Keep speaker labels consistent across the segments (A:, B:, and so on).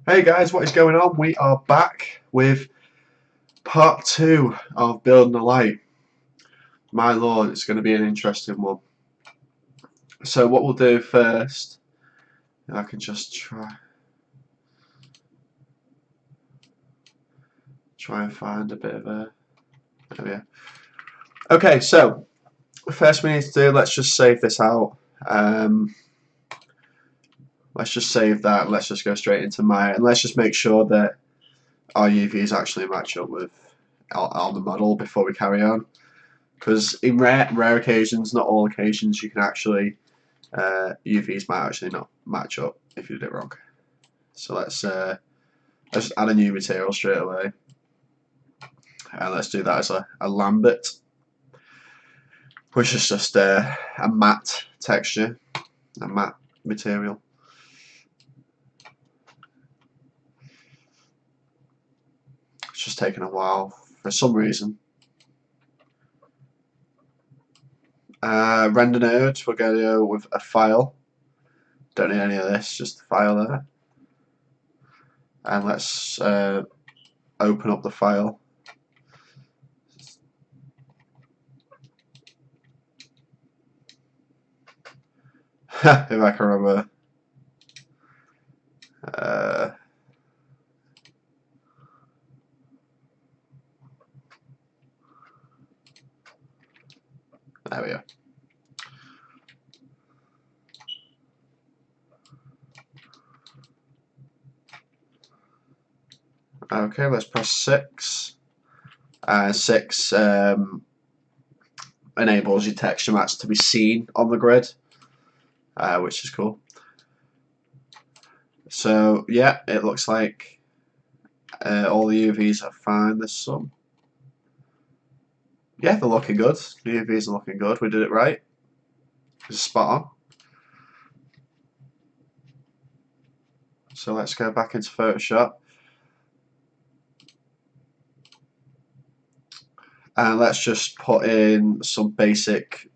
A: Hey guys, what is going on? We are back with part 2 of building a light. My lord, it's going to be an interesting one. So what we'll do first, I can just try and find a bit of a... There we go. Okay, so first we need to do, let's just save this out. Let's just save that and let's just go straight into Maya and let's just make sure that our UVs actually match up with on the model before we carry on. Because in rare occasions, not all occasions, you can actually UVs might actually not match up if you did it wrong. So let's add a new material straight away, and let's do that as a Lambert, which is just a matte texture, a matte material. It's just taking a while for some reason. Render node, we're going to go with a file. Don't need any of this, just the file there. And let's open up the file. If I can remember. There we go. Okay, let's press 6. 6 enables your texture mats to be seen on the grid, which is cool. So yeah, it looks like all the UVs are fine. There's some. Yeah, they're looking good. The UVs are looking good. We did it right. It's spot on. So let's go back into Photoshop. And let's just put in some basic,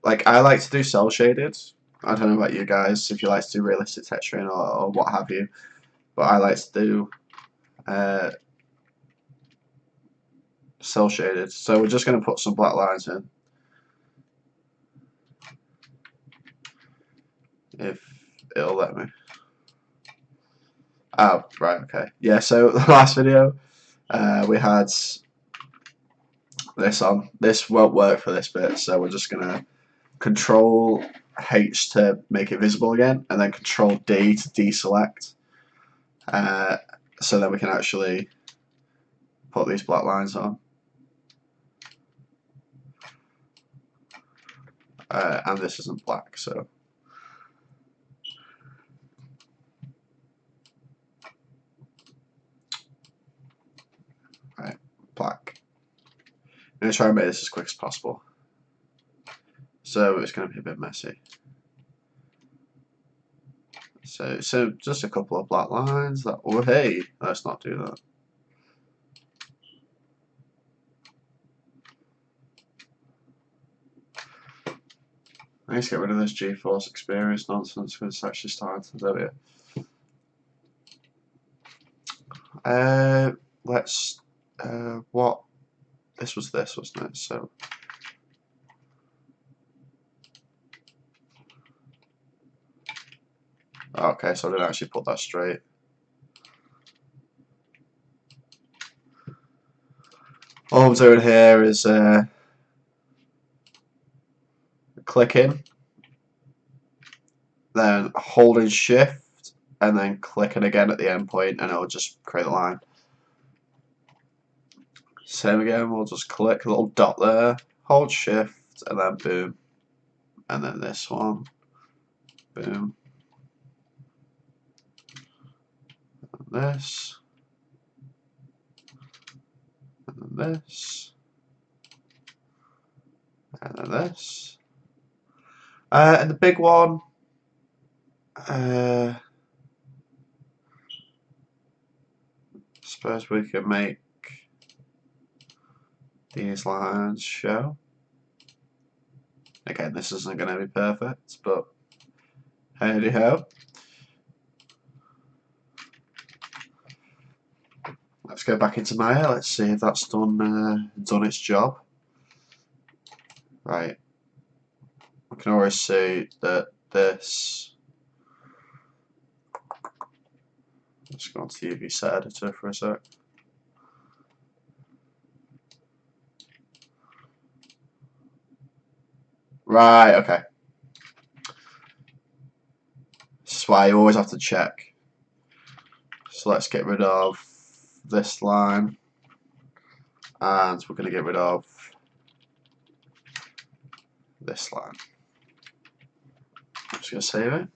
A: like I like to do cell shaded. I don't know about you guys, if you like to do realistic texturing or what have you, but I like to do cell shaded. So we're just going to put some black lines in. If it'll let me. Oh, right, okay. Yeah, so the last video we had this on. This won't work for this bit, so we're just going to Control H to make it visible again, and then Control D to deselect. So then we can actually put these black lines on. And this isn't black, so right, black. I'm going to try and make this as quick as possible. So it's going to be a bit messy. So just a couple of black lines. That, oh hey, let's not do that. I need to get rid of this GeForce Experience nonsense because it's actually starting to do it. Let's what this was this, wasn't it? So okay, so I didn't actually put that straight. All I'm doing here is clicking, then holding shift, and then clicking again at the end point, and it'll just create a line. Same again, we'll just click a little dot there, hold shift, and then boom. And then this one, boom. And this. And then this. And then this. And the big one, suppose we can make these lines show. Again, this isn't going to be perfect, but howdy ho. let's go back into Maya. Let's see if that's done its job. Right. I can always see that this. Let's go on to the UV set editor for a sec. Right, okay. This is why you always have to check. So let's get rid of this line, and we're going to get rid of this line. I'm just going to save it.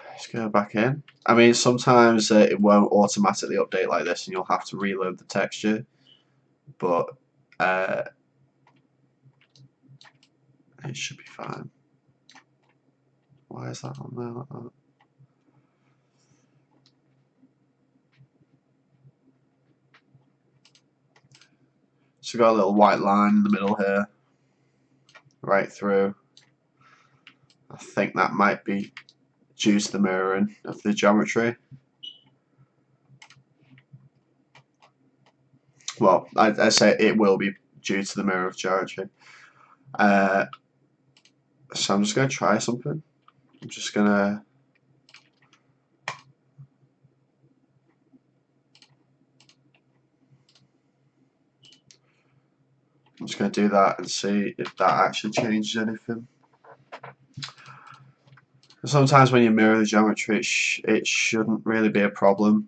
A: Let's go back in. I mean, sometimes it won't automatically update like this, and you'll have to reload the texture. But it should be fine. Why is that on there like that? So we've got a little white line in the middle here, right through. I think that might be due to the mirroring of the geometry. Well, I say it will be due to the mirror of geometry. So I'm just going to try something. I'm just going to do that and see if that actually changes anything. Sometimes when you mirror the geometry, it shouldn't really be a problem.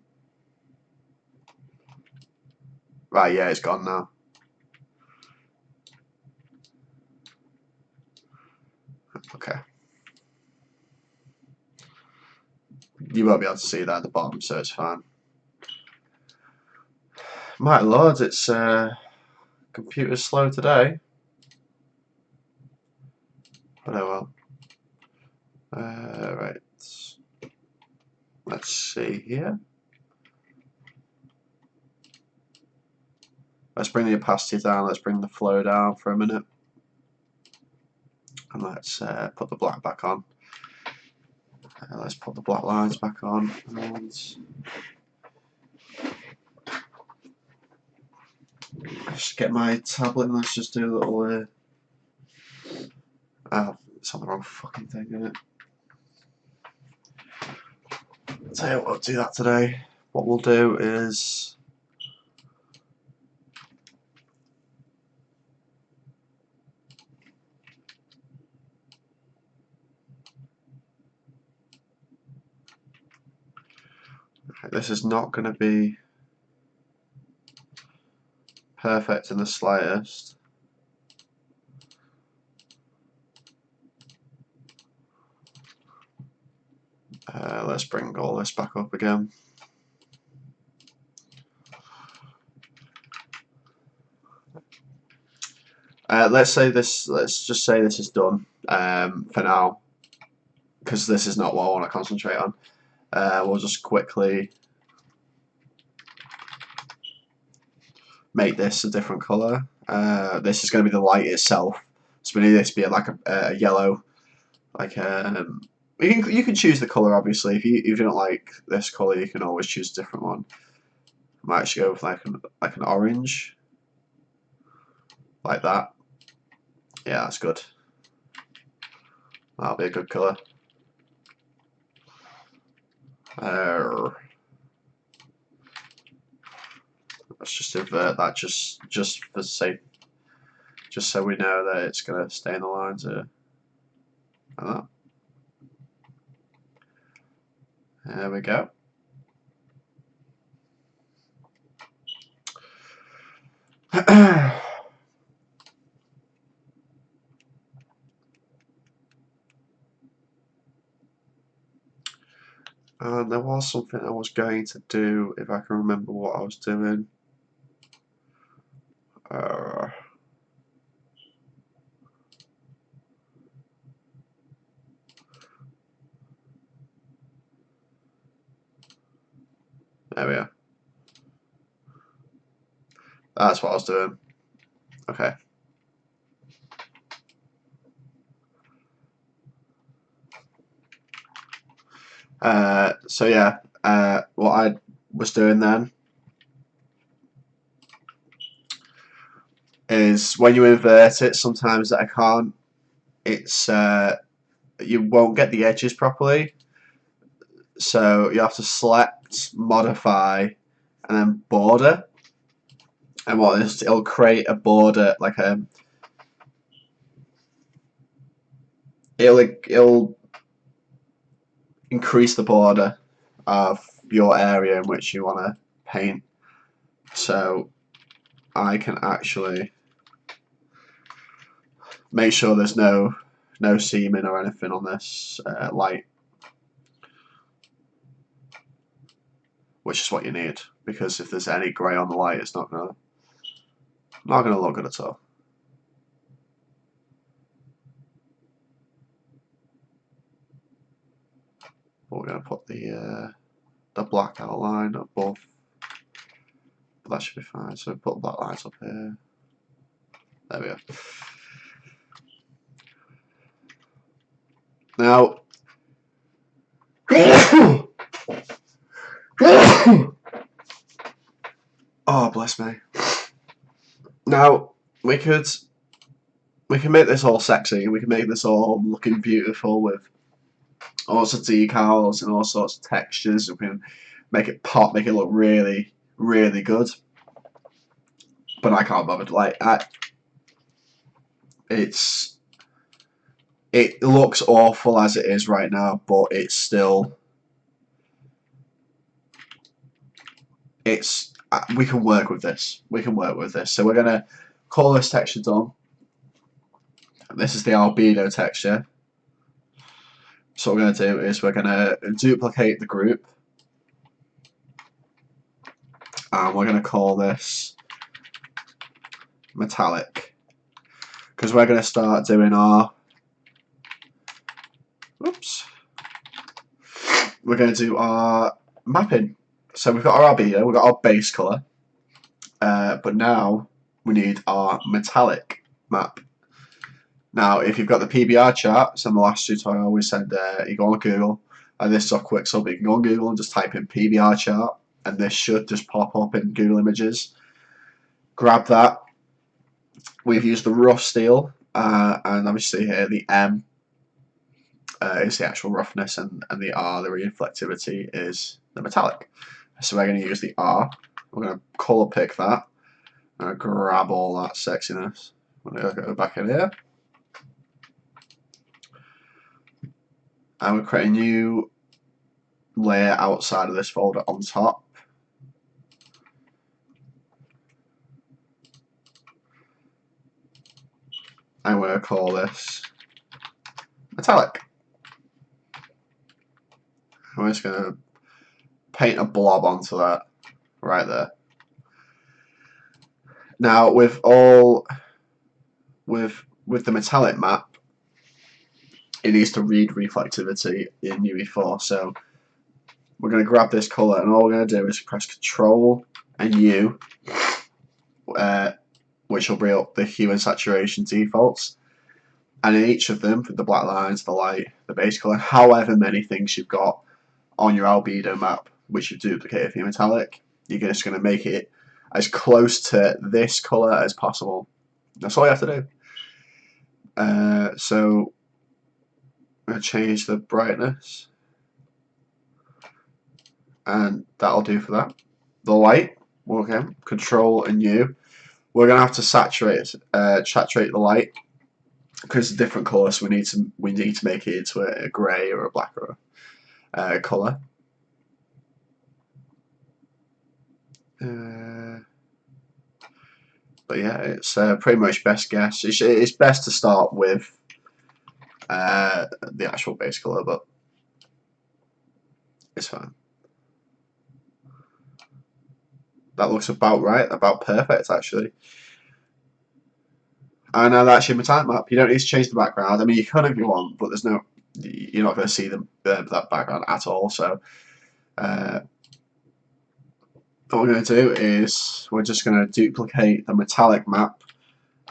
A: Right, yeah, it's gone now. Okay. You won't be able to see that at the bottom, so it's fine. My lord, it's computer's slow today. But oh well. Right. Let's see here. Let's bring the opacity down. Let's bring the flow down for a minute. And let's put the black back on. Let's put the black lines back on. And just get my tablet and let's just do a little. Oh, it's on the wrong fucking thing, isn't it? I'll tell you what, we'll do that today. What we'll do is. This is not going to be perfect in the slightest. Let's bring all this back up again. Let's just say this is done for now, because this is not what I want to concentrate on. We'll just quickly make this a different colour. This is going to be the light itself, so we need this to be like a yellow. Like you can choose the colour obviously. If you don't like this colour, you can always choose a different one. I might actually go with like an orange, like that. Yeah, that's good. That'll be a good colour. Let's just invert that just for safe, just so we know that it's going to stay in the lines here. Like that. There we go. And there was something I was going to do, if I can remember what I was doing. There we are. That's what I was doing. Okay. So yeah, what I was doing then is when you invert it, sometimes I can't. It's you won't get the edges properly, so you have to select, modify, and then border. And what is it'll create a border like a it'll increase the border of your area in which you want to paint. So I can actually make sure there's no seaming or anything on this light, which is what you need, because if there's any grey on the light, it's not gonna look good at all. But we're gonna put the black outline above. But that should be fine. So put black lines up here. There we go. Now, oh bless me. Now we can make this all sexy. We can make this all looking beautiful with all sorts of decals and all sorts of textures. We can make it pop, make it look really, really good. But I can't bother. Like it looks awful as it is right now, but it's still we can work with this. We can work with this. So we're gonna call this texture done. This is the albedo texture. So what we're going to do is we're going to duplicate the group, and we're going to call this metallic, because we're going to start doing our we're going to do our mapping. So we've got our albedo, we've got our base colour, but now we need our metallic map. Now, if you've got the PBR charts in the last tutorial, we said you go on Google, and this is a quick sub. You can go on Google and just type in PBR chart, and this should just pop up in Google Images. Grab that. We've used the rough steel, and obviously here the M is the actual roughness, and the R, the reflectivity, is the metallic. So we're going to use the R. We're going to colour pick that. I'm going to grab all that sexiness. I'm going to go back in here. And we'll create a new layer outside of this folder on top. I'm going to call this metallic. I'm just going to paint a blob onto that right there. Now with the metallic map, it needs to read reflectivity in UE4. So we're going to grab this colour, and all we're going to do is press Control and U, which will bring up the hue and saturation defaults. And in each of them, for the black lines, the light, the base colour, however many things you've got on your albedo map, which you've duplicated for your metallic, you're just going to make it as close to this colour as possible. That's all you have to do. So I'm going to change the brightness, and that'll do for that. The light, okay, Control and U. We're going to have to saturate the light, because it's a different colour, so we need to make it into a grey or a black or a colour. But yeah, it's pretty much best guess. It's best to start with the actual base colour, but it's fine. That looks about right, about perfect actually. And now that's your metallic map. You don't need to change the background. I mean, you can if you want, but you're not going to see that background at all. So what we're going to do is we're just going to duplicate the metallic map,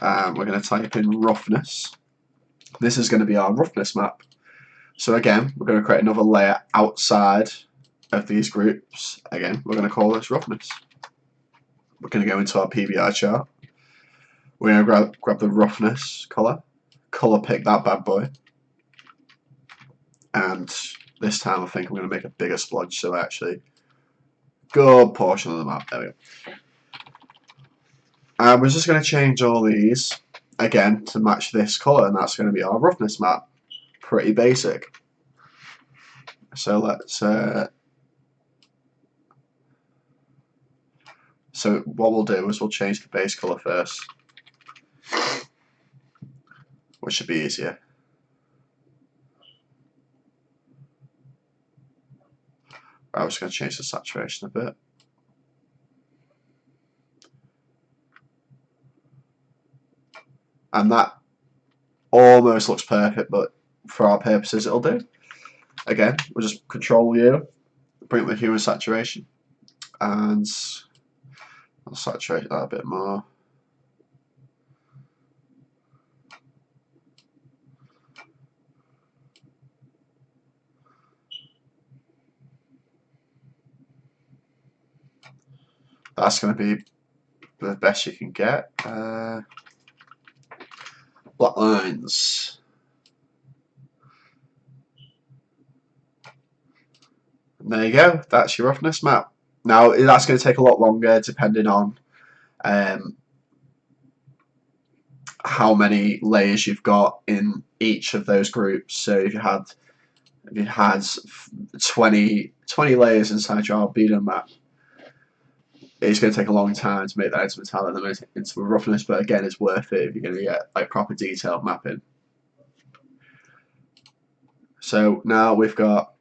A: and we're going to type in roughness. This is going to be our roughness map. So again, we're going to create another layer outside of these groups, again, we're going to call this roughness. We're going to go into our PBR chart. We're going to grab the roughness colour pick that bad boy, and this time I think I'm going to make a bigger splodge, so actually good portion of the map. There we go. And we're just going to change all these again to match this colour, and that's going to be our roughness map. Pretty basic. So let's so what we'll do is we'll change the base colour first, which should be easier. I'm just going to change the saturation a bit. And that almost looks perfect, but for our purposes it'll do. Again, we'll just Control U, bring up the hue and saturation, and I'll saturate that a bit more. That's going to be the best you can get. Black lines. And there you go. That's your roughness map. Now that's going to take a lot longer depending on how many layers you've got in each of those groups. So if you had 20 layers inside your albedo map, it's going to take a long time to make that into metallic and then into a roughness, but again, it's worth it if you're going to get like proper detailed mapping. So now we've got,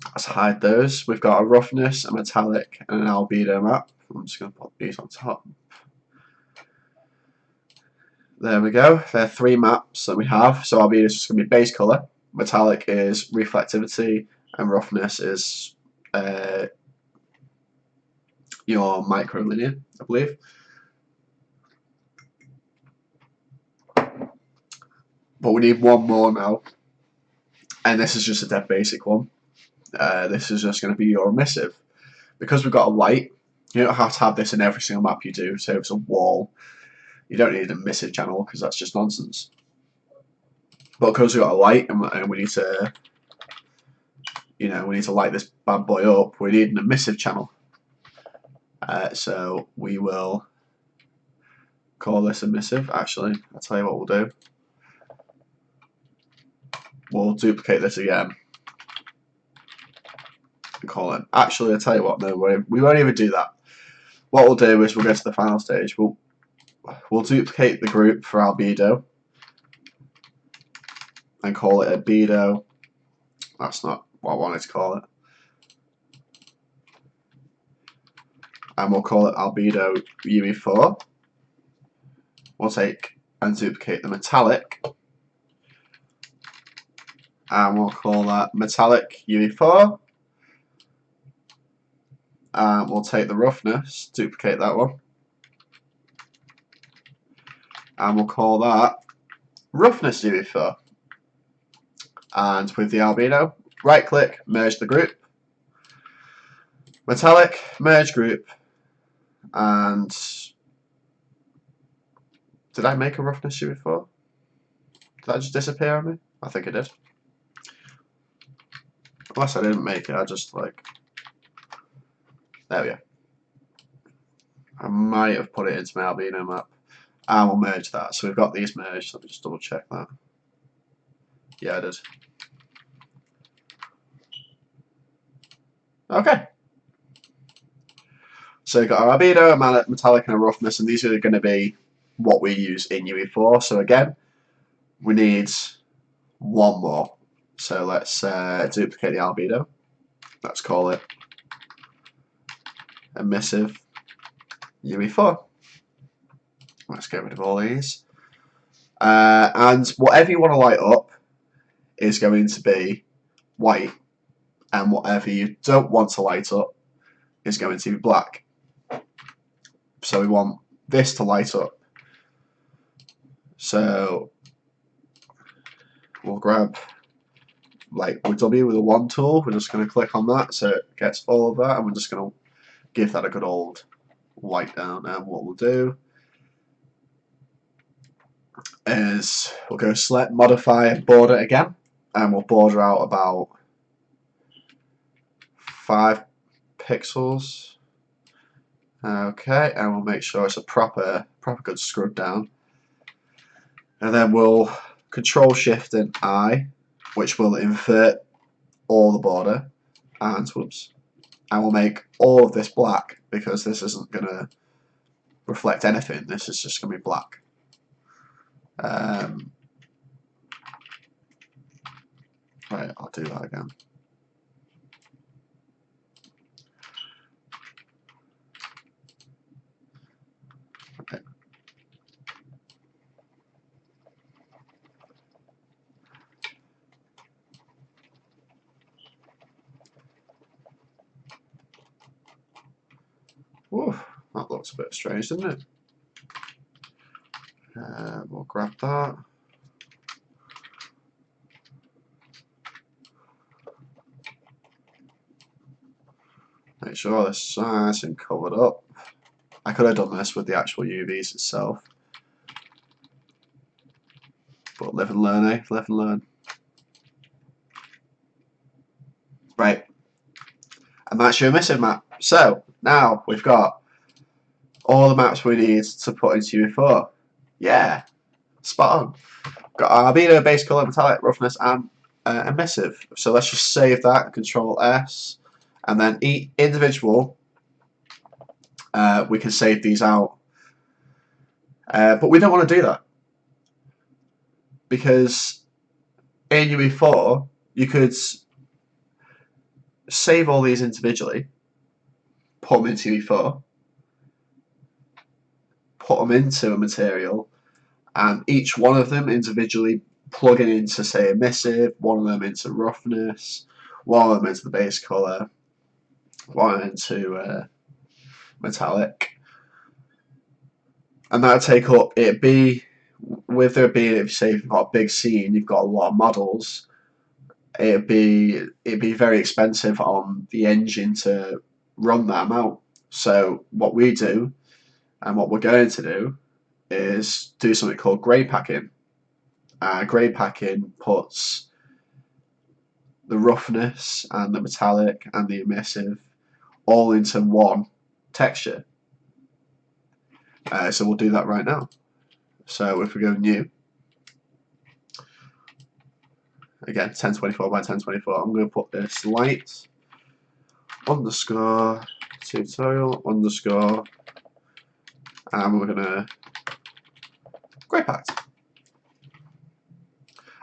A: let's hide those. We've got a roughness, a metallic, and an albedo map. I'm just going to put these on top. There we go. There are 3 maps that we have. So albedo is just going to be base color, metallic is reflectivity, and roughness is your microlinear, I believe. But we need one more now, and this is just a dead basic one. This is just going to be your emissive. Because we've got a light, you don't have to have this in every single map you do. So if it's a wall, you don't need an emissive channel because that's just nonsense. But because we've got a light and we need to, we need to light this bad boy up, we need an emissive channel. So we will call this emissive. Actually, I'll tell you what we'll do. We'll duplicate this again and call it. Actually, I'll tell you what. No, we won't even do that. What we'll do is we'll go to the final stage. We'll duplicate the group for albedo and call it albedo. That's not what I wanted to call it. And we'll call it albedo UE4. We'll take and duplicate the metallic, and we'll call that metallic UE4. And we'll take the roughness, duplicate that one, and we'll call that roughness UE4. And with the albedo, right click, merge the group, metallic, merge group, and did I make a roughness UE4? Did that just disappear on me? I think it did. Unless I didn't make it, I just like, there we go. I might have put it into my albedo map. And we'll merge that. So we've got these merged. Let me just double check that. Yeah, I did. Okay. So we've got our albedo, a metallic, and a roughness, and these are going to be what we use in UE4. So again, we need one more. So let's duplicate the albedo. Let's call it emissive UE4. Let's get rid of all these. And whatever you want to light up is going to be white, and whatever you don't want to light up is going to be black. So we want this to light up. So we'll grab like with W with a 1 tool. We're just going to click on that so it gets all of that, and we're just going to give that a good old white down. And what we'll do is we'll go select modify border again, and we'll border out about 5 pixels. Okay, and we'll make sure it's a proper good scrub down, and then we'll Control Shift and I, which will invert all the border, and whoops, and we'll make all of this black because this isn't going to reflect anything. This is just going to be black. Right, I'll do that again. Okay. Ooh, that looks a bit strange, doesn't it? We'll grab that. Make sure this is nice and covered up. I could have done this with the actual UVs itself, but live and learn, eh? Live and learn. Right, and that's your emissive map. So now we've got all the maps we need to put into UE4. Yeah, spot on. Got albedo, base color, metallic, roughness, and emissive. So let's just save that. Control S, and then each individual. We can save these out, but we don't want to do that because in UE4 you could save all these individually, put them into UE4, put them into a material, and each one of them individually plug it into, say, emissive, one of them into roughness, one of them into the base color, one into metallic, and that would take up, it'd be, with there being, if you say you've got a big scene, you've got a lot of models, it'd be very expensive on the engine to run that amount. So what we do, and what we're going to do, is do something called grade packing. Grade packing puts the roughness and the metallic and the emissive all into one texture. So we'll do that right now. So if we go new, again 1024 by 1024, I'm going to put this light underscore tutorial underscore, and we're going to grade pack.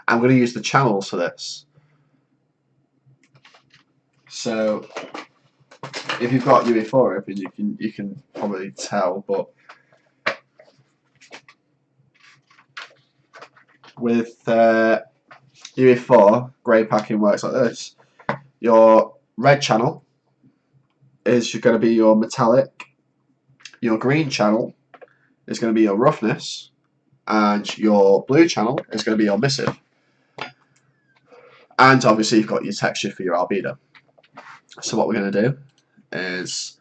A: I'm going to use the channels for this. So if you've got UE4 open, you can probably tell, but with UE4, grade packing works like this. Your red channel is going to be your metallic, your green channel is going to be your roughness, and your blue channel is going to be your emissive. And obviously you've got your texture for your albedo. So what we're going to do is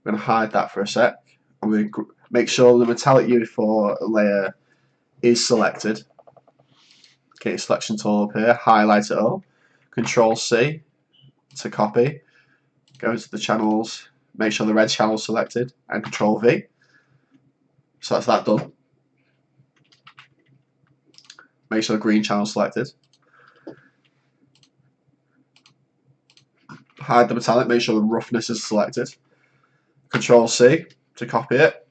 A: we're going to hide that for a sec. I'm going to make sure the metallic UE4 layer is selected. Okay, selection tool up here, highlight it all. Control C to copy. Go to the channels, make sure the red channel is selected, and Control V. So that's that done. Make sure the green channel is selected. Hide the metallic, make sure the roughness is selected. Control C to copy it.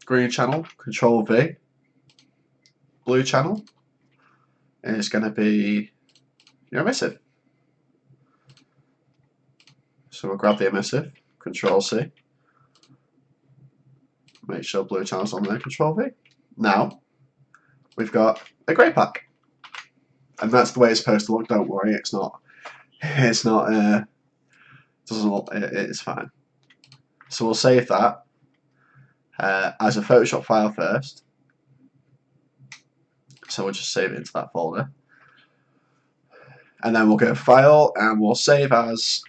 A: Green channel, Control V. Blue channel is going to be your emissive. So we'll grab the emissive, Control C. Make sure blue channel's on there, Control V. Now we've got a grey pack, and that's the way it's supposed to look. Don't worry, it's not. It's not. Doesn't look. It's fine. So we'll save that as a Photoshop file first. So we'll just save it into that folder. And then we'll go File and we'll Save As,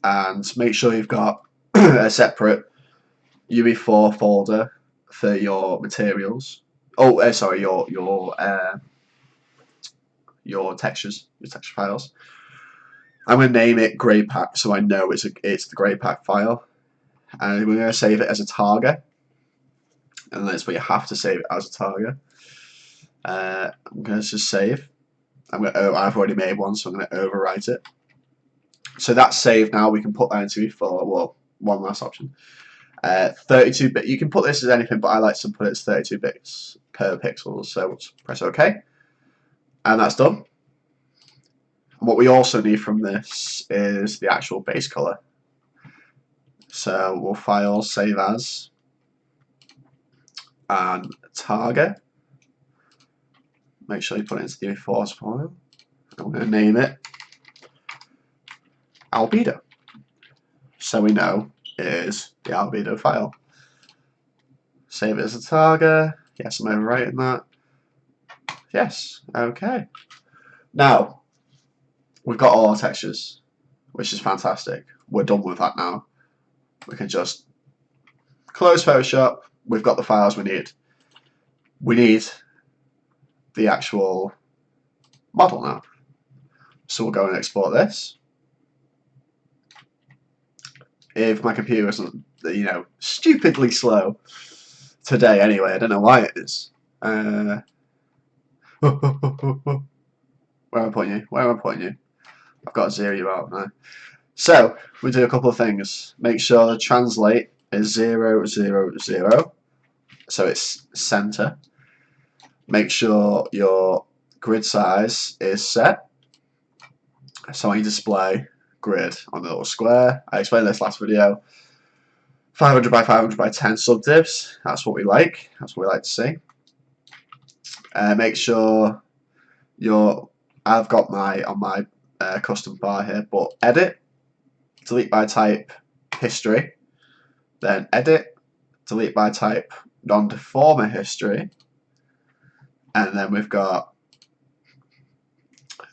A: and make sure you've got a separate UE4 folder for your materials. Oh, sorry, your textures, your texture files. I'm going to name it Grey Pack so I know it's the Grey Pack file, and we're going to save it as a target, and that's what you have to save it as a target. I'm going to just save. I've already made one, so I'm going to overwrite it. So that's saved now. We can put that into UE4. Well, one last option. 32 bit. You can put this as anything, but I like to put it as 32 bits per pixel. So let's press OK, and that's done. And what we also need from this is the actual base color. So we'll File, Save As, and Target. Make sure you put it into the UE4 file. I'm going to name it Albedo, so we know it is the Albedo file. Save it as a target. Yes, I'm overwriting that. Yes, okay. Now, we've got all our textures, which is fantastic. We're done with that now. We can just close Photoshop. We've got the files we need. We need the actual model now. So we'll go and export this. If my computer isn't, stupidly slow today anyway, I don't know why it is. Where am I pointing you? Where am I pointing you? I've got to zero you out now. So we do a couple of things. Make sure the translate is 0, 0, 0. So it's center. Make sure your grid size is set. So when you display grid on the little square, I explained this last video. 500 by 500 by 10 subdivs. That's what we like. That's what we like to see. Make sure I've got on my custom bar here, but edit, delete by type, history, then edit, delete by type, non-deformer history, and then we've got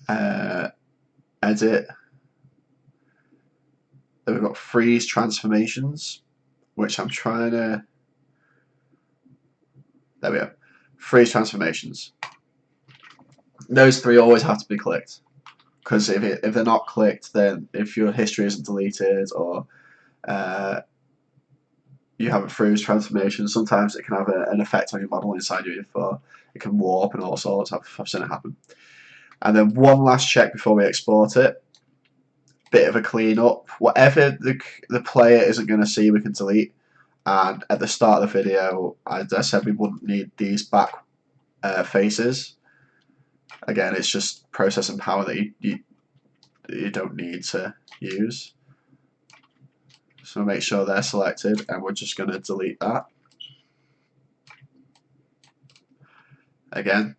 A: edit, then we've got freeze transformations, which I'm trying to, there we go, freeze transformations. Those three always have to be clicked, because if they're not clicked, then if your history isn't deleted or you have a freeze transformation, sometimes it can have an effect on your model inside your UE4. It can warp and all sorts. I've seen it happen. And then one last check before we export it. Bit of a clean up. Whatever the player isn't going to see, we can delete. And at the start of the video, I said we wouldn't need these back faces. Again, it's just processing power that you don't need to use. So make sure they're selected, and we're just going to delete that. Again,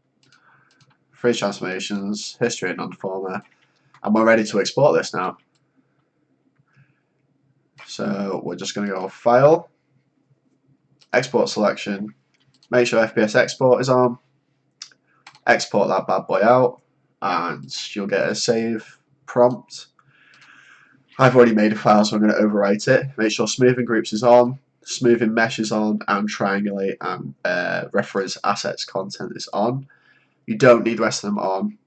A: freeze transformations, history and non-deformer, and we're ready to export this now. So we're just going to go File, Export Selection, make sure FPS Export is on, export that bad boy out, and you'll get a save prompt. I've already made a file, so I'm going to overwrite it. Make sure smoothing groups is on, smoothing mesh is on, and triangulate and reference assets content is on. You don't need the rest of them on.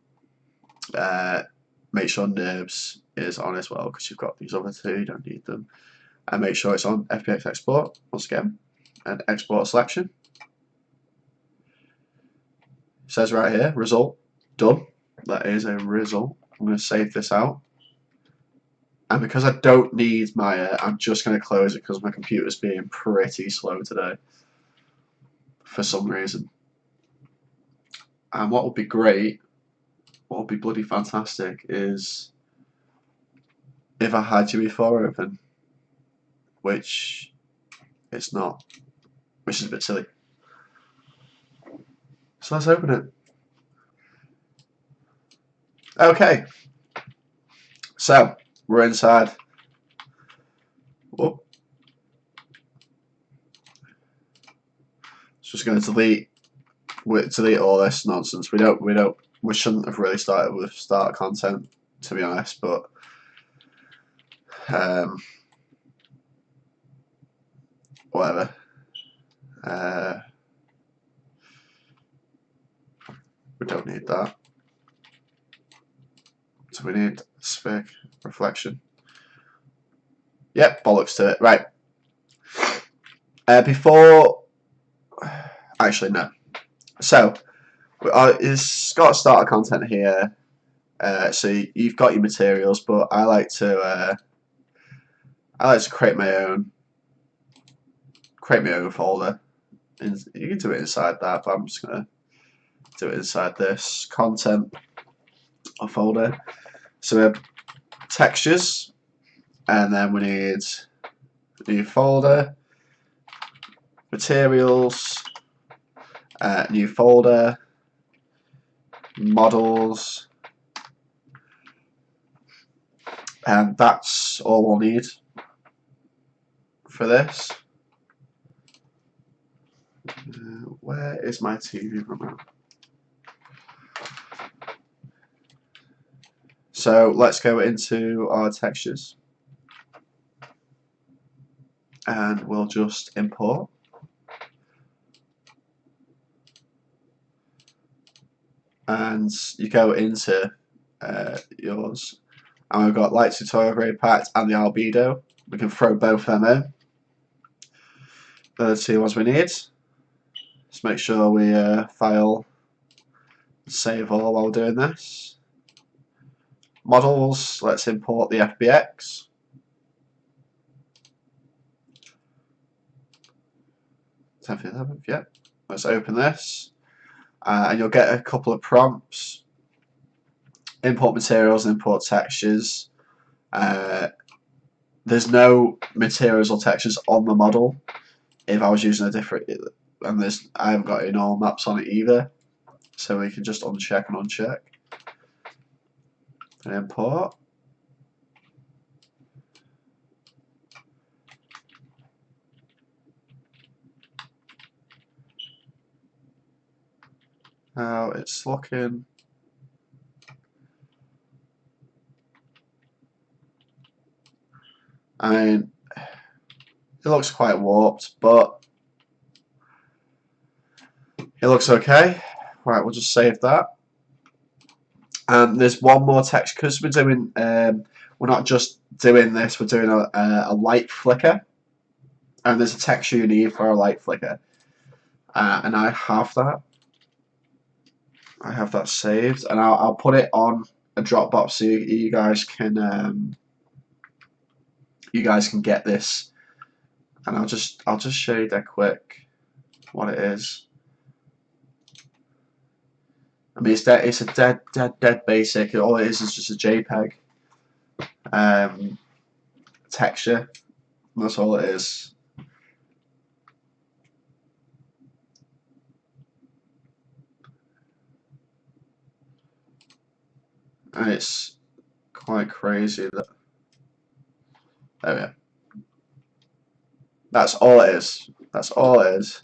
A: Make sure NURBS is on as well, because you've got these other two, you don't need them. And make sure it's on FBX export once again, and export selection. It says right here, result, done. That is a result. I'm going to save this out. And because I don't need Maya, I'm just going to close it because my computer's being pretty slow today for some reason. And what would be great, what would be bloody fantastic, is if I had UE4 open, which it's not, which is a bit silly. So let's open it. Okay, so we're inside. Whoop. Just going to delete all this nonsense. We don't we shouldn't have really started with start content, to be honest, but whatever. We don't need that. So we need spec reflection. Yep, bollocks to it. Right. Actually, no. So, it's got starter content here. So you've got your materials, but I like to create my own folder. You can do it inside that, but I'm just gonna do it inside this content folder. So we have textures, and then we need a new folder, materials, new folder, models, and that's all we'll need for this. Where is my TV remote? So let's go into our textures and we'll just import. And you go into yours, and we've got light tutorial very packed and the albedo. We can throw both of them in. They're the two ones we need. Let's make sure we file save all while doing this. Models, let's import the FBX. Yep. Let's open this, and you'll get a couple of prompts. Import materials and import textures. There's no materials or textures on the model. If I was using a different, and I haven't got any normal maps on it either, so we can just uncheck and uncheck and import. Now it's looking. I mean, it looks quite warped, but it looks okay. Right, we'll just save that. And there's one more text because we're doing. We're not just doing this. We're doing a light flicker, and there's a texture you need for a light flicker, and I have that. I have that saved, and I'll put it on a Dropbox so you guys can get this, and I'll just show you that quick what it is. I mean, it's a dead basic. All it is just a JPEG texture. That's all it is. And it's quite crazy that. There we go. That's all it is. That's all it is.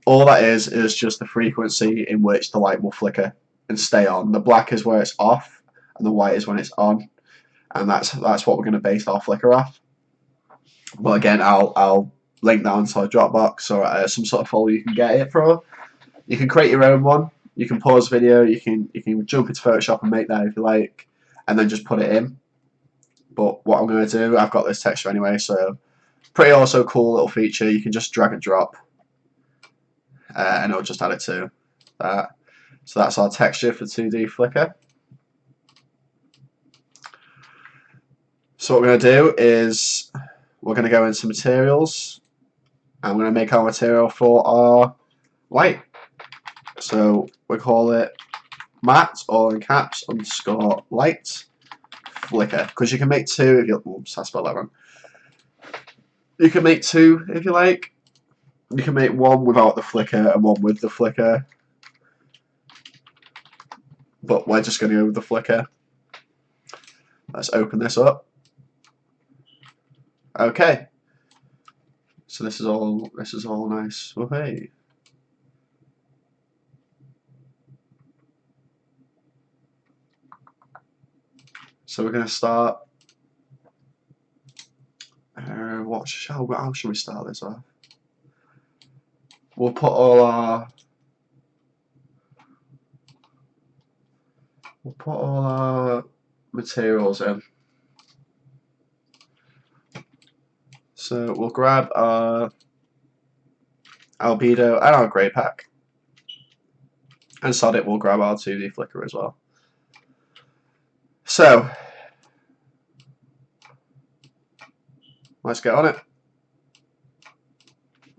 A: All that is just the frequency in which the light will flicker and stay on. The black is where it's off, and the white is when it's on, and that's what we're going to base our flicker off. Well, again, I'll link that onto our Dropbox or some sort of folder you can get it from. You can create your own one. You can pause video. You can jump into Photoshop and make that if you like, and then just put it in. But what I'm going to do, I've got this texture anyway, so pretty also cool little feature. You can just drag and drop, and it'll just add it to that. So that's our texture for 2D flicker. So what we're going to do is we're going to go into materials, and we're going to make our material for our light. So we call it matte, all in caps, underscore light flicker, because you can make two if you. Oops, I spelled that wrong. You can make two if you like. You can make one without the flicker and one with the flicker, but we're just going to go with the flicker. Let's open this up. Okay, so this is all nice. Oh hey. So we're going to start. How should we start this off? We'll put all our materials in. So we'll grab our albedo and our grey pack, and sod it. We'll grab our 2D flicker as well. So let's get on it.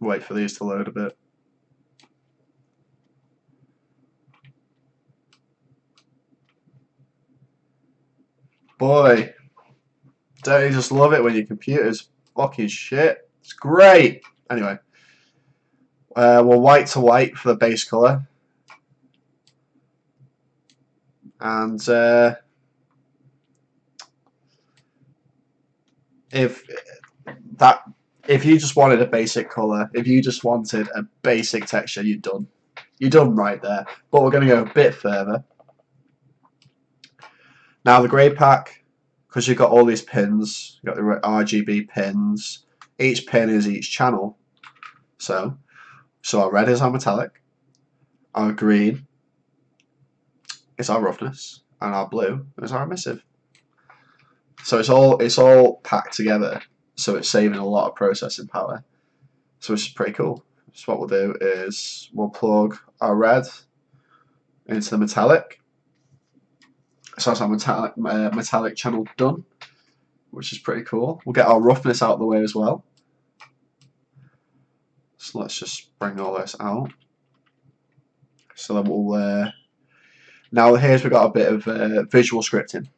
A: Wait for these to load a bit. Boy, don't you just love it when your computer's fucking shit? It's great. Anyway, we'll white to white for the base color, and if you just wanted a basic color, if you just wanted a basic texture, you're done. You're done right there. But we're going to go a bit further. Now the grey pack, because you've got all these pins, you've got the RGB pins. Each pin is each channel. So our red is our metallic, our green is our roughness, and our blue is our emissive. So it's all packed together. So it's saving a lot of processing power. So it's pretty cool. So what we'll do is we'll plug our red into the metallic. So that's our metallic channel done, which is pretty cool. We'll get our roughness out of the way as well. So let's just bring all this out. So then we'll now here's we've got a bit of visual scripting,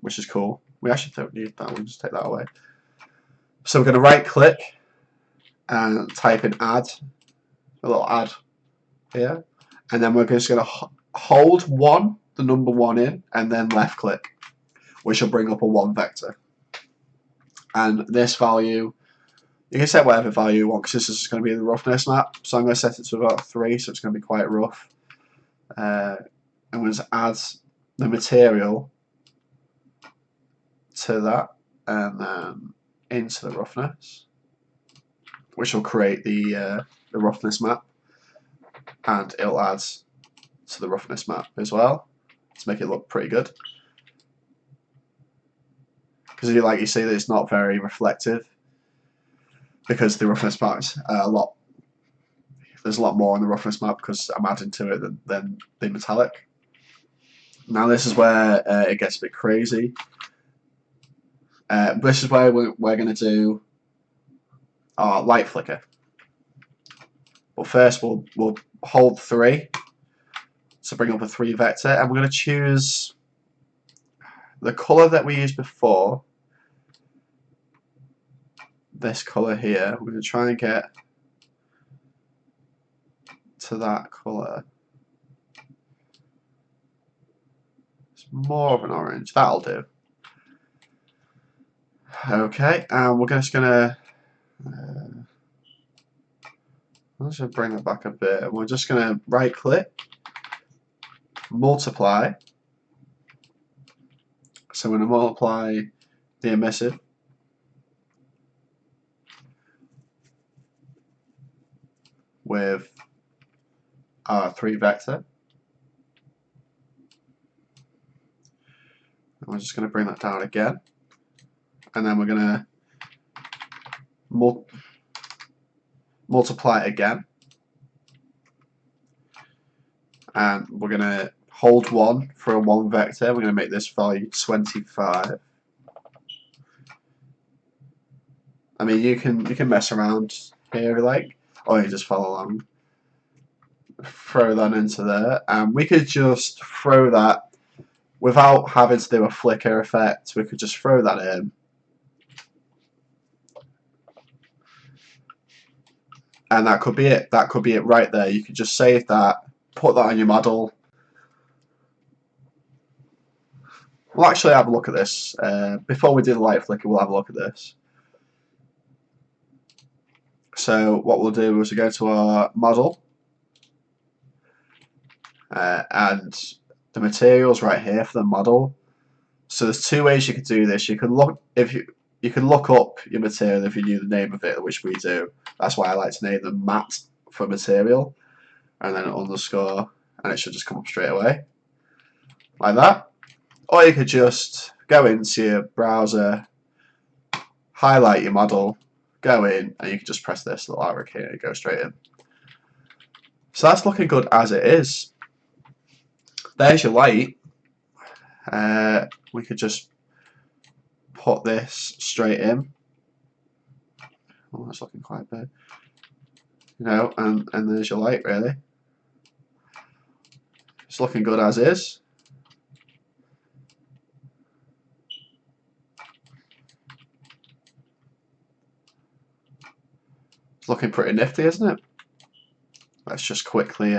A: which is cool. We actually don't need that. We'll just take that away. So we're going to right click and type in add, a little add here, and then we're just going to hold the number 1 in, and then left click, which will bring up a 1 vector. And this value, you can set whatever value you want, because this is going to be the roughness map. So I'm going to set it to about 3, so it's going to be quite rough. I'm going to add the material to that, and then into the roughness, which will create the roughness map, and it'll add to the roughness map as well to make it look pretty good. Because you see that it's not very reflective, because the roughness map's there's a lot more on the roughness map because I'm adding to it than the metallic. Now this is where it gets a bit crazy. This is where we're going to do our light flicker. But first we'll hold 3 to bring up a 3 vector, and we're going to choose the colour that we used before. This colour here, we're going to try and get to that colour. It's more of an orange. That'll do. Okay, and we're just gonna let's just bring it back a bit. We're just gonna right click, multiply. So we're gonna multiply the emissive with our 3 vector. And we're just gonna bring that down again. And then we're going to multiply it again, and we're going to hold 1 for a 1 vector. We're going to make this value 25. I mean, you can mess around here if you like, or you just follow along. Throw that into there, and we could just throw that without having to do a flicker effect. We could just throw that in. And that could be it. That could be it right there. You could just save that, put that on your model. We'll actually have a look at this. Before we do the light flicker, we'll have a look at this. So what we'll do is we go to our model, and the materials right here for the model. So there's two ways you could do this. You could look you could look up your material if you knew the name of it, which we do. That's why I like to name them mat for material, and then underscore, and it should just come up straight away, like that. Or you could just go into your browser, highlight your model, go in, and you can just press this little arrow key and it goes straight in. So that's looking good as it is. There's your light. We could just put this straight in. Oh, that's looking quite big. You know, and there's your light, really. It's looking good as is. It's looking pretty nifty, isn't it? Let's just quickly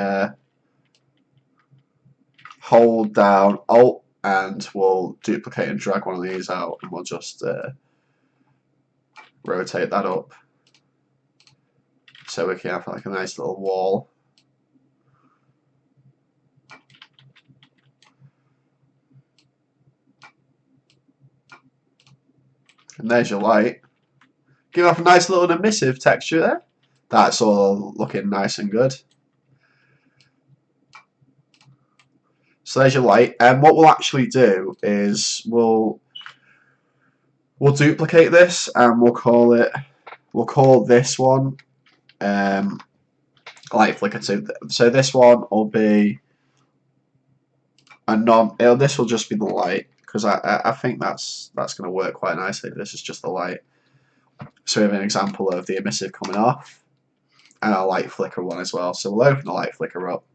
A: hold down Alt, and we'll duplicate and drag one of these out, and we'll just rotate that up so we can have like a nice little wall. And there's your light. Give off a nice little emissive texture there. That's all looking nice and good. So there's your light, and what we'll actually do is we'll duplicate this, and we'll call this one light flicker 2. So this one will be a this will just be the light, because I think that's going to work quite nicely. This is just the light. So we have an example of the emissive coming off, and our light flicker one as well. So we'll open the light flicker up.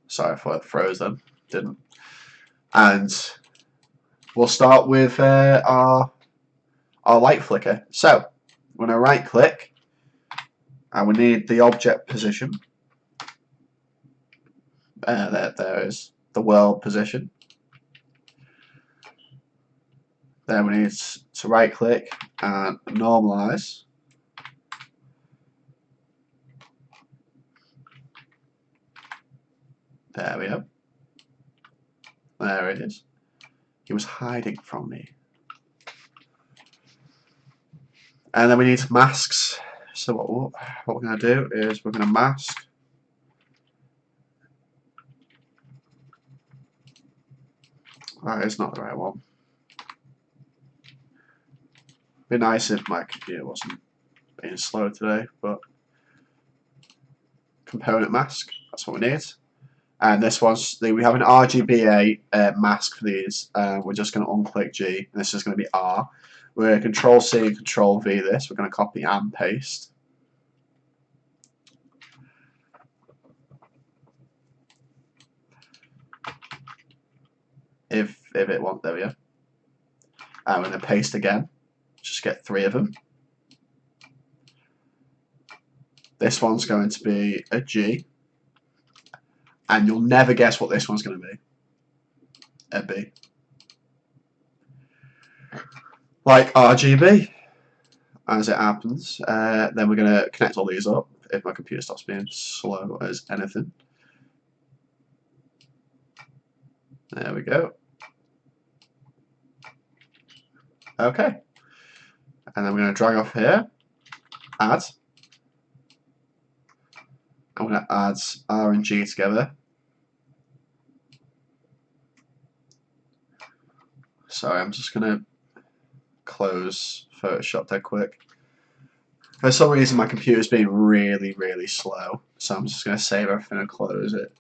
A: Sorry if I froze them. Didn't. And we'll start with our light flicker. So we're going to right click, and we need the object position. There is the world position. Then we need to right click and normalize. There we go. There it is. He was hiding from me. And then we need masks. So what we're going to do is we're going to mask. That is not the right one. Be nice if my computer wasn't being slow today, but component mask, that's what we need. And this one's we have an RGBA mask for these. We're just going to unclick G, and this is going to be R. We're going to Control C and Control V this. We're going to copy and paste. If it won't, there we go. And we're going to paste again. Just get 3 of them. This one's going to be a G. And you'll never guess what this one's going to be. A B. Like RGB, as it happens. Then we're going to connect all these up if my computer stops being slow as anything. There we go. Okay. And then we're going to drag off here, add. I'm going to add R and G together. Sorry, I'm just going to close Photoshop dead quick. For some reason my computer's being really, really slow, so I'm just going to save everything and close it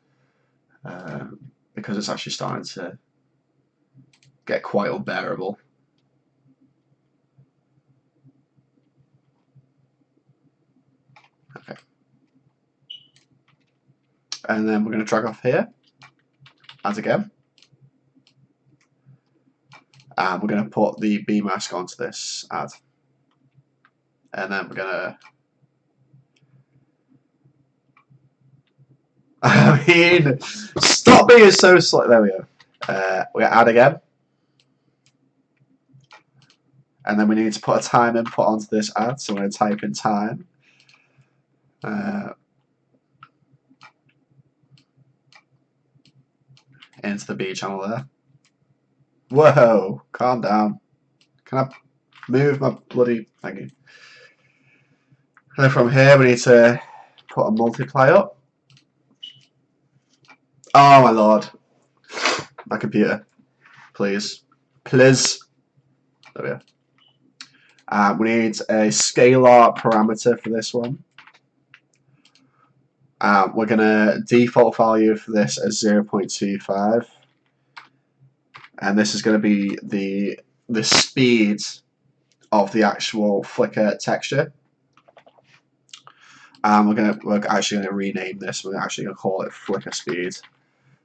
A: because it's actually starting to get quite unbearable. Okay. And then we're going to drag off here, add again. And we're going to put the B mask onto this add. And then we're going to... I mean, stop being so slow. There we go. We're going to add again. And then we need to put a time input onto this add. So we're going to type in time. into the B channel there. Whoa, calm down. Can I move my bloody... Thank you. And then from here we need to put a multiply up. Oh my lord. My computer. Please. Please. There we go. We need a scalar parameter for this one. We're going to default value for this as 0.25. And this is going to be the speed of the actual flicker texture. We're actually going to rename this. We're actually going to call it flicker speed.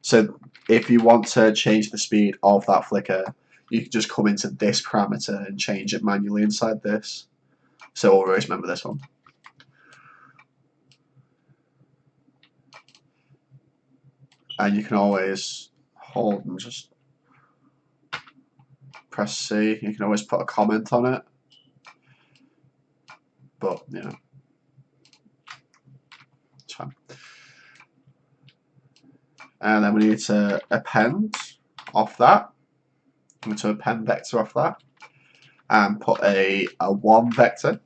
A: So if you want to change the speed of that flicker, you can just come into this parameter and change it manually inside this. So always remember this one. And you can always hold and just press C. You can always put a comment on it. But, you know, it's fine. And then we need to append off that. We need to append vector off that. And put a 1 vector.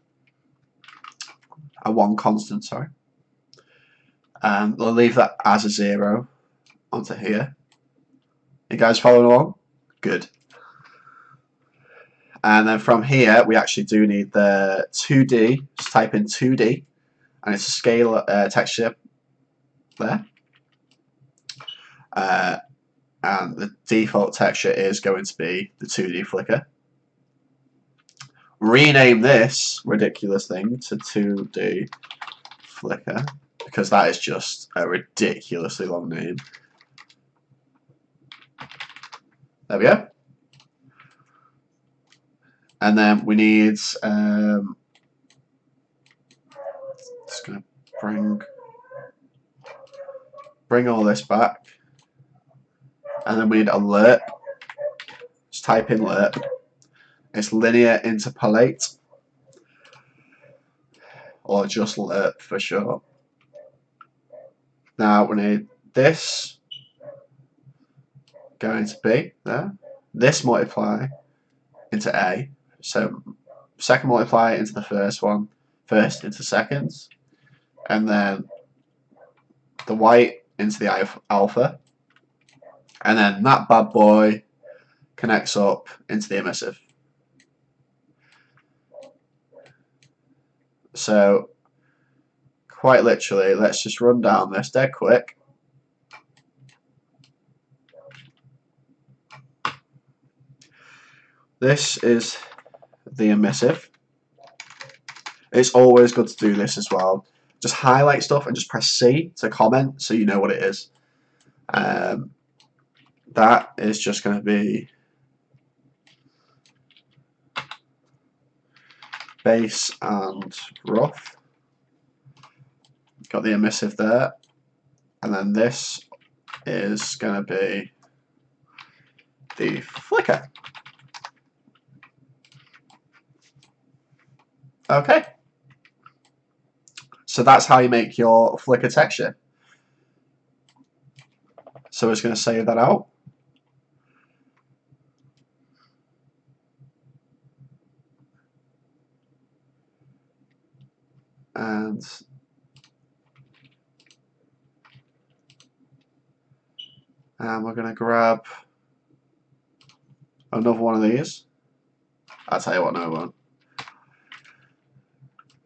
A: A 1 constant, sorry. And we'll leave that as a 0 onto here. You guys following along? Good. And then from here, we actually do need the 2D. Just type in 2D, and it's a scale texture there. And the default texture is going to be the 2D flicker. Rename this ridiculous thing to 2D flicker, because that is just a ridiculously long name. There we go. And then we need just gonna bring all this back, and then we need a lerp. Just type in lerp. It's linear interpolate, or just lerp for short. Now we need this going to B there. This multiply into A. So second multiply into the first one, first into seconds, and then the white into the alpha, and then that bad boy connects up into the emissive. So quite literally, let's just run down this dead quick. This is the emissive. It's always good to do this as well. Just highlight stuff and just press C to comment so you know what it is. That is just going to be base and rough. Got the emissive there. And then this is going to be the flicker. Okay. So that's how you make your flicker texture. So we're just going to save that out. And we're going to grab another one of these. I'll tell you what, no, we won't.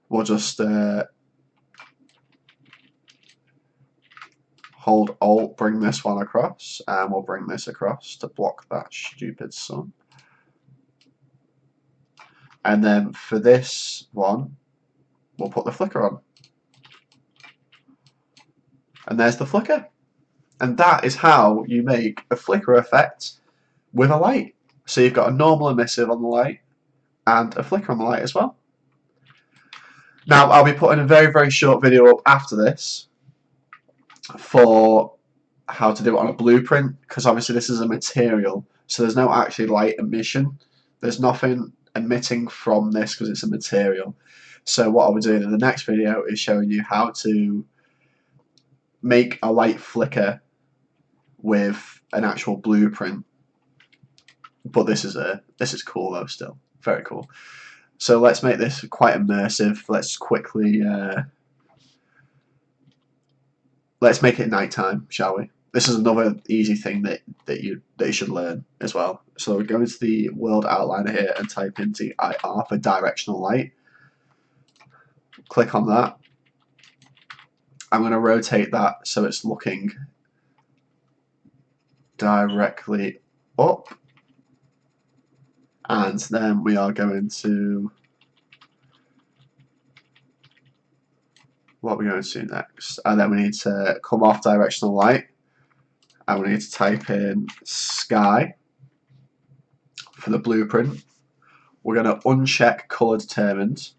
A: We'll just hold Alt, bring this one across, and we'll bring this across to block that stupid sun. And then for this one, we'll put the flicker on. And there's the flicker. And that is how you make a flicker effect with a light. So you've got a normal emissive on the light and a flicker on the light as well. Now I'll be putting a very, very short video up after this for how to do it on a blueprint, because obviously this is a material, so there's no actually light emission. There's nothing emitting from this because it's a material. So what I'll be doing in the next video is showing you how to make a light flicker with an actual blueprint. But this is cool though, still very cool. So let's make this quite immersive. Let's quickly let's make it nighttime, shall we? This is another easy thing that you should learn as well. So we go into the world outliner here and type in DIR for directional light. Click on that. I'm going to rotate that so it's looking directly up, and then we are going to, what we're going to do next, and then we need to come off directional light and we need to type in sky for the blueprint. We're going to uncheck color determined.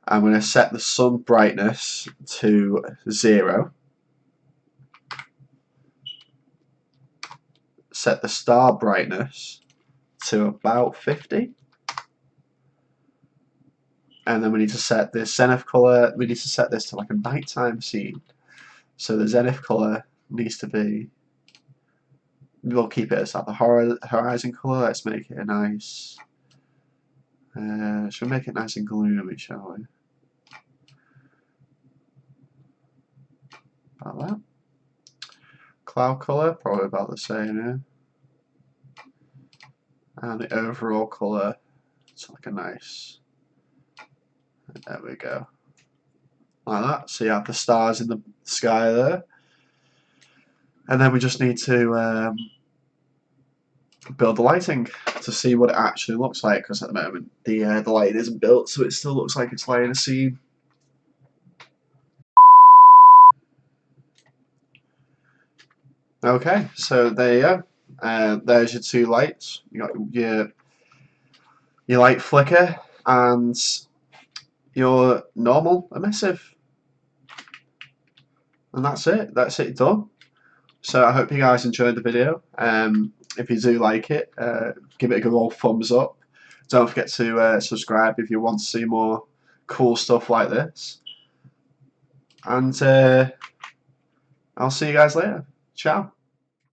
A: I'm going to set the sun brightness to 0. Set the star brightness to about 50. And then we need to set the zenith color, we need to set this to like a nighttime scene. So the zenith color needs to be, we'll keep it as like the horizon color. Let's make it a nice, should we make it nice and gloomy, shall we? About that. Cloud color, probably about the same, yeah. And the overall color, it's like a nice, there we go, like that. So you have the stars in the sky there, and then we just need to build the lighting to see what it actually looks like, because at the moment the lighting isn't built, so it still looks like it's lighting a scene. Okay, so there you go. There's your two lights. You got your light flicker and your normal emissive, and that's it. That's it done. So I hope you guys enjoyed the video. If you do like it, give it a good old thumbs up. Don't forget to subscribe if you want to see more cool stuff like this. And I'll see you guys later. Ciao.